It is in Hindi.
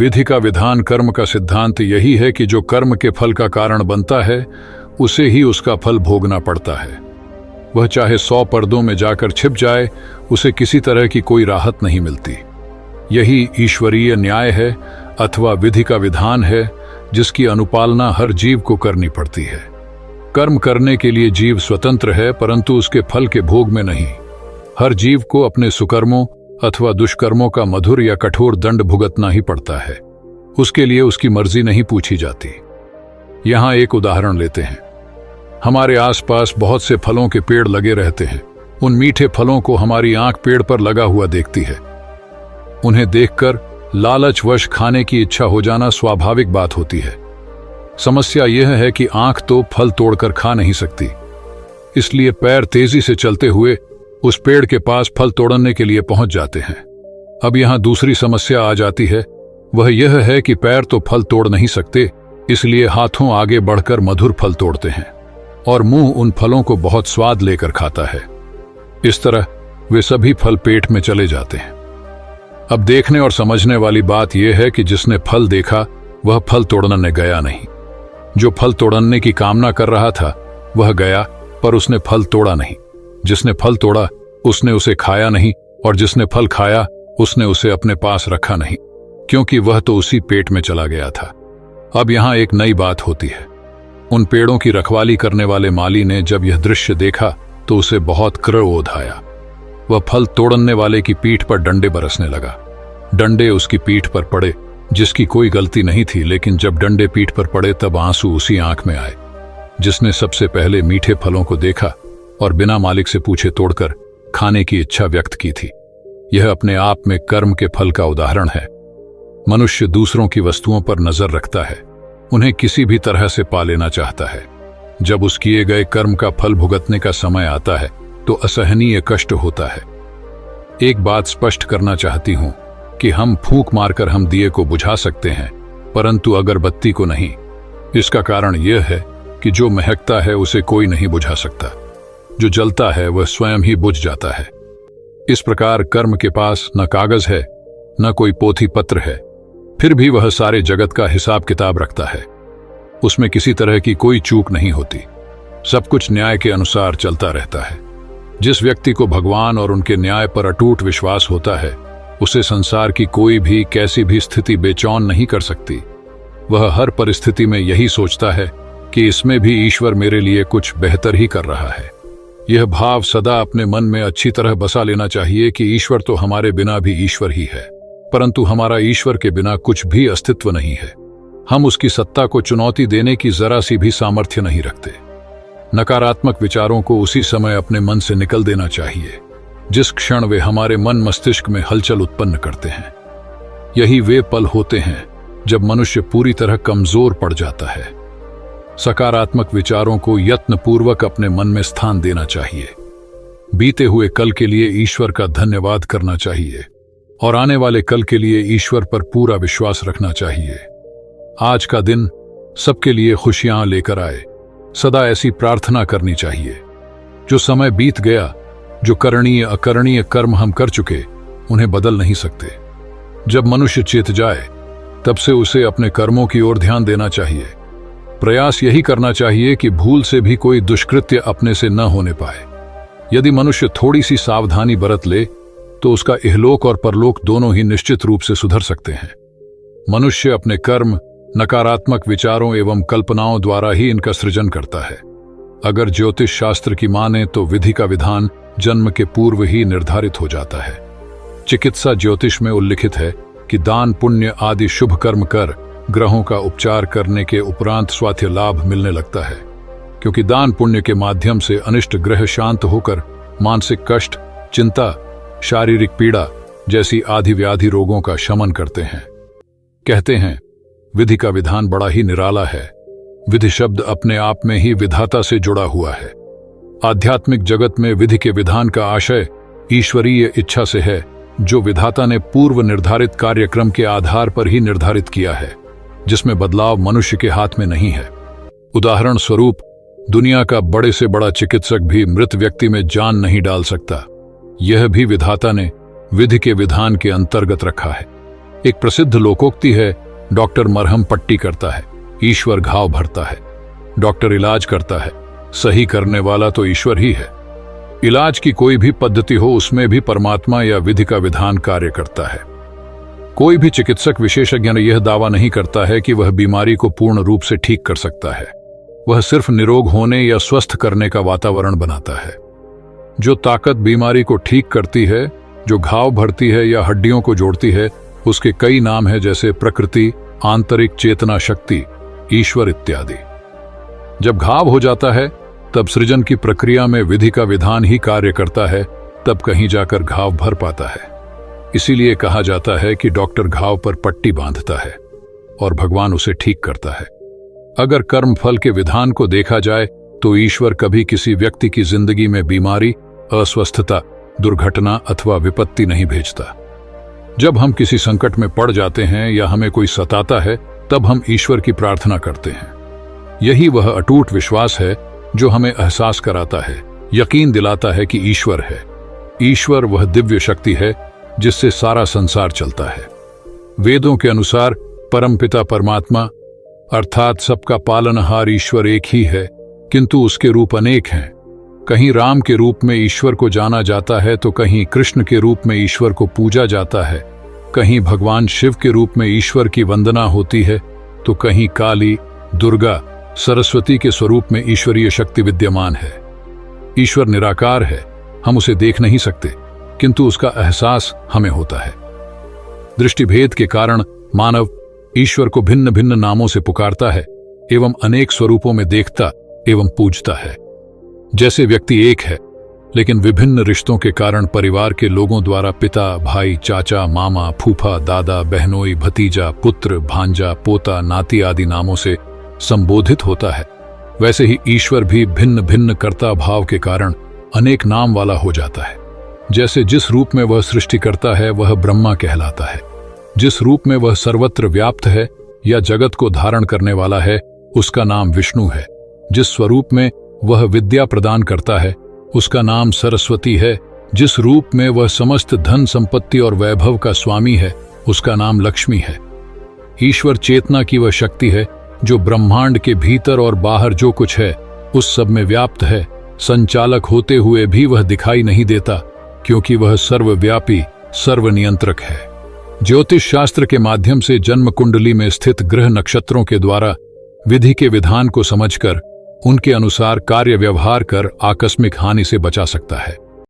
विधि का विधान कर्म का सिद्धांत यही है कि जो कर्म के फल का कारण बनता है उसे ही उसका फल भोगना पड़ता है। वह चाहे 100 पर्दों में जाकर छिप जाए, उसे किसी तरह की कोई राहत नहीं मिलती। यही ईश्वरीय न्याय है अथवा विधि का विधान है जिसकी अनुपालना हर जीव को करनी पड़ती है। कर्म करने के लिए जीव स्वतंत्र है, परंतु उसके फल के भोग में नहीं। हर जीव को अपने सुकर्मों अथवा दुष्कर्मों का मधुर या कठोर दंड भुगतना ही पड़ता है। उसके लिए उसकी मर्जी नहीं पूछी जाती। यहां एक उदाहरण लेते हैं। हमारे आसपास बहुत से फलों के पेड़ लगे रहते हैं। उन मीठे फलों को हमारी आंख पेड़ पर लगा हुआ देखती है। उन्हें देखकर लालचवश खाने की इच्छा हो जाना स्वाभाविक बात होती है। समस्या यह है कि आंख तो फल तोड़कर खा नहीं सकती, इसलिए पैर तेजी से चलते हुए उस पेड़ के पास फल तोड़ने के लिए पहुंच जाते हैं। अब यहां दूसरी समस्या आ जाती है। वह यह है कि पैर तो फल तोड़ नहीं सकते, इसलिए हाथों आगे बढ़कर मधुर फल तोड़ते हैं और मुंह उन फलों को बहुत स्वाद लेकर खाता है। इस तरह वे सभी फल पेट में चले जाते हैं। अब देखने और समझने वाली बात यह है कि जिसने फल देखा वह फल तोड़ने गया नहीं। जो फल तोड़ने की कामना कर रहा था वह गया, पर उसने फल तोड़ा नहीं। जिसने फल तोड़ा उसने उसे खाया नहीं, और जिसने फल खाया उसने उसे अपने पास रखा नहीं, क्योंकि वह तो उसी पेट में चला गया था। अब यहां एक नई बात होती है। उन पेड़ों की रखवाली करने वाले माली ने जब यह दृश्य देखा तो उसे बहुत क्रोध आया। वह फल तोड़ने वाले की पीठ पर डंडे बरसने लगा। डंडे उसकी पीठ पर पड़े, जिसकी कोई गलती नहीं थी, लेकिन जब डंडे पीठ पर पड़े तब आंसू उसी आंख में आए जिसने सबसे पहले मीठे फलों को देखा और बिना मालिक से पूछे तोड़कर खाने की इच्छा व्यक्त की थी। यह अपने आप में कर्म के फल का उदाहरण है। मनुष्य दूसरों की वस्तुओं पर नजर रखता है, उन्हें किसी भी तरह से पा लेना चाहता है। जब उस किए गए कर्म का फल भुगतने का समय आता है तो असहनीय कष्ट होता है। एक बात स्पष्ट करना चाहती हूं कि हम फूंक मारकर हम दिए को बुझा सकते हैं, परंतु अगरबत्ती को नहीं। इसका कारण यह है कि जो महकता है उसे कोई नहीं बुझा सकता। जो जलता है वह स्वयं ही बुझ जाता है। इस प्रकार कर्म के पास न कागज है न कोई पोथी पत्र है, फिर भी वह सारे जगत का हिसाब किताब रखता है। उसमें किसी तरह की कोई चूक नहीं होती। सब कुछ न्याय के अनुसार चलता रहता है। जिस व्यक्ति को भगवान और उनके न्याय पर अटूट विश्वास होता है उसे संसार की कोई भी कैसी भी स्थिति बेचैन नहीं कर सकती। वह हर परिस्थिति में यही सोचता है कि इसमें भी ईश्वर मेरे लिए कुछ बेहतर ही कर रहा है। यह भाव सदा अपने मन में अच्छी तरह बसा लेना चाहिए कि ईश्वर तो हमारे बिना भी ईश्वर ही है, परंतु हमारा ईश्वर के बिना कुछ भी अस्तित्व नहीं है। हम उसकी सत्ता को चुनौती देने की जरा सी भी सामर्थ्य नहीं रखते। नकारात्मक विचारों को उसी समय अपने मन से निकल देना चाहिए जिस क्षण वे हमारे मन मस्तिष्क में हलचल उत्पन्न करते हैं। यही वे पल होते हैं जब मनुष्य पूरी तरह कमजोर पड़ जाता है। सकारात्मक विचारों को यत्नपूर्वक अपने मन में स्थान देना चाहिए। बीते हुए कल के लिए ईश्वर का धन्यवाद करना चाहिए और आने वाले कल के लिए ईश्वर पर पूरा विश्वास रखना चाहिए। आज का दिन सबके लिए खुशियां लेकर आए, सदा ऐसी प्रार्थना करनी चाहिए। जो समय बीत गया, जो करणीय अकरणीय कर्म हम कर चुके, उन्हें बदल नहीं सकते। जब मनुष्य चेत जाए तब से उसे अपने कर्मों की ओर ध्यान देना चाहिए। प्रयास यही करना चाहिए कि भूल से भी कोई दुष्कृत्य अपने से न होने पाए। यदि मनुष्य थोड़ी सी सावधानी बरत ले तो उसका इहलोक और परलोक दोनों ही निश्चित रूप से सुधर सकते हैं। मनुष्य अपने कर्म, नकारात्मक विचारों एवं कल्पनाओं द्वारा ही इनका सृजन करता है। अगर ज्योतिष शास्त्र की माने तो विधि का विधान जन्म के पूर्व ही निर्धारित हो जाता है। चिकित्सा ज्योतिष में उल्लिखित है कि दान पुण्य आदि शुभ कर्म कर ग्रहों का उपचार करने के उपरांत स्वास्थ्य लाभ मिलने लगता है, क्योंकि दान पुण्य के माध्यम से अनिष्ट ग्रह शांत होकर मानसिक कष्ट, चिंता, शारीरिक पीड़ा जैसी आदि व्याधि रोगों का शमन करते हैं। कहते हैं विधि का विधान बड़ा ही निराला है। विधि शब्द अपने आप में ही विधाता से जुड़ा हुआ है। आध्यात्मिक जगत में विधि के विधान का आशय ईश्वरीय इच्छा से है, जो विधाता ने पूर्व निर्धारित कार्यक्रम के आधार पर ही निर्धारित किया है, जिसमें बदलाव मनुष्य के हाथ में नहीं है। उदाहरण स्वरूप, दुनिया का बड़े से बड़ा चिकित्सक भी मृत व्यक्ति में जान नहीं डाल सकता। यह भी विधाता ने विधि के विधान के अंतर्गत रखा है। एक प्रसिद्ध लोकोक्ति है, डॉक्टर मरहम पट्टी करता है, ईश्वर घाव भरता है। डॉक्टर इलाज करता है, सही करने वाला तो ईश्वर ही है। इलाज की कोई भी पद्धति हो, उसमें भी परमात्मा या विधि का विधान कार्य करता है। कोई भी चिकित्सक विशेषज्ञ यह दावा नहीं करता है कि वह बीमारी को पूर्ण रूप से ठीक कर सकता है। वह सिर्फ निरोग होने या स्वस्थ करने का वातावरण बनाता है। जो ताकत बीमारी को ठीक करती है, जो घाव भरती है या हड्डियों को जोड़ती है, उसके कई नाम हैं, जैसे प्रकृति, आंतरिक चेतना शक्ति, ईश्वर इत्यादि। जब घाव हो जाता है तब सृजन की प्रक्रिया में विधि का विधान ही कार्य करता है, तब कहीं जाकर घाव भर पाता है। इसीलिए कहा जाता है कि डॉक्टर घाव पर पट्टी बांधता है और भगवान उसे ठीक करता है। अगर कर्म फल के विधान को देखा जाए तो ईश्वर कभी किसी व्यक्ति की जिंदगी में बीमारी, अस्वस्थता, दुर्घटना अथवा विपत्ति नहीं भेजता। जब हम किसी संकट में पड़ जाते हैं या हमें कोई सताता है, तब हम ईश्वर की प्रार्थना करते हैं। यही वह अटूट विश्वास है जो हमें एहसास कराता है, यकीन दिलाता है कि ईश्वर है। ईश्वर वह दिव्य शक्ति है जिससे सारा संसार चलता है। वेदों के अनुसार परमपिता परमात्मा अर्थात सबका पालनहार ईश्वर एक ही है, किंतु उसके रूप अनेक हैं। कहीं राम के रूप में ईश्वर को जाना जाता है तो कहीं कृष्ण के रूप में ईश्वर को पूजा जाता है, कहीं भगवान शिव के रूप में ईश्वर की वंदना होती है तो कहीं काली, दुर्गा, सरस्वती के स्वरूप में ईश्वरीय शक्ति विद्यमान है। ईश्वर निराकार है, हम उसे देख नहीं सकते, किंतु उसका एहसास हमें होता है। दृष्टिभेद के कारण मानव ईश्वर को भिन्न भिन्न नामों से पुकारता है एवं अनेक स्वरूपों में देखता एवं पूजता है। जैसे व्यक्ति एक है, लेकिन विभिन्न रिश्तों के कारण परिवार के लोगों द्वारा पिता, भाई, चाचा, मामा, फूफा, दादा, बहनोई, भतीजा, पुत्र, भांजा, पोता, नाती आदि नामों से संबोधित होता है, वैसे ही ईश्वर भी भिन्न भिन्न कर्ता भाव के कारण अनेक नाम वाला हो जाता है। जैसे जिस रूप में वह सृष्टि करता है वह ब्रह्मा कहलाता है, जिस रूप में वह सर्वत्र व्याप्त है या जगत को धारण करने वाला है उसका नाम विष्णु है, जिस स्वरूप में वह विद्या प्रदान करता है उसका नाम सरस्वती है, जिस रूप में वह समस्त धन संपत्ति और वैभव का स्वामी है उसका नाम लक्ष्मी है। ईश्वर चेतना की वह शक्ति है जो ब्रह्मांड के भीतर और बाहर जो कुछ है उस सब में व्याप्त है। संचालक होते हुए भी वह दिखाई नहीं देता, क्योंकि वह सर्वव्यापी, सर्वनियंत्रक है। ज्योतिष शास्त्र के माध्यम से जन्म कुंडली में स्थित ग्रह नक्षत्रों के द्वारा विधि के विधान को समझकर उनके अनुसार कार्य व्यवहार कर आकस्मिक हानि से बचा सकता है।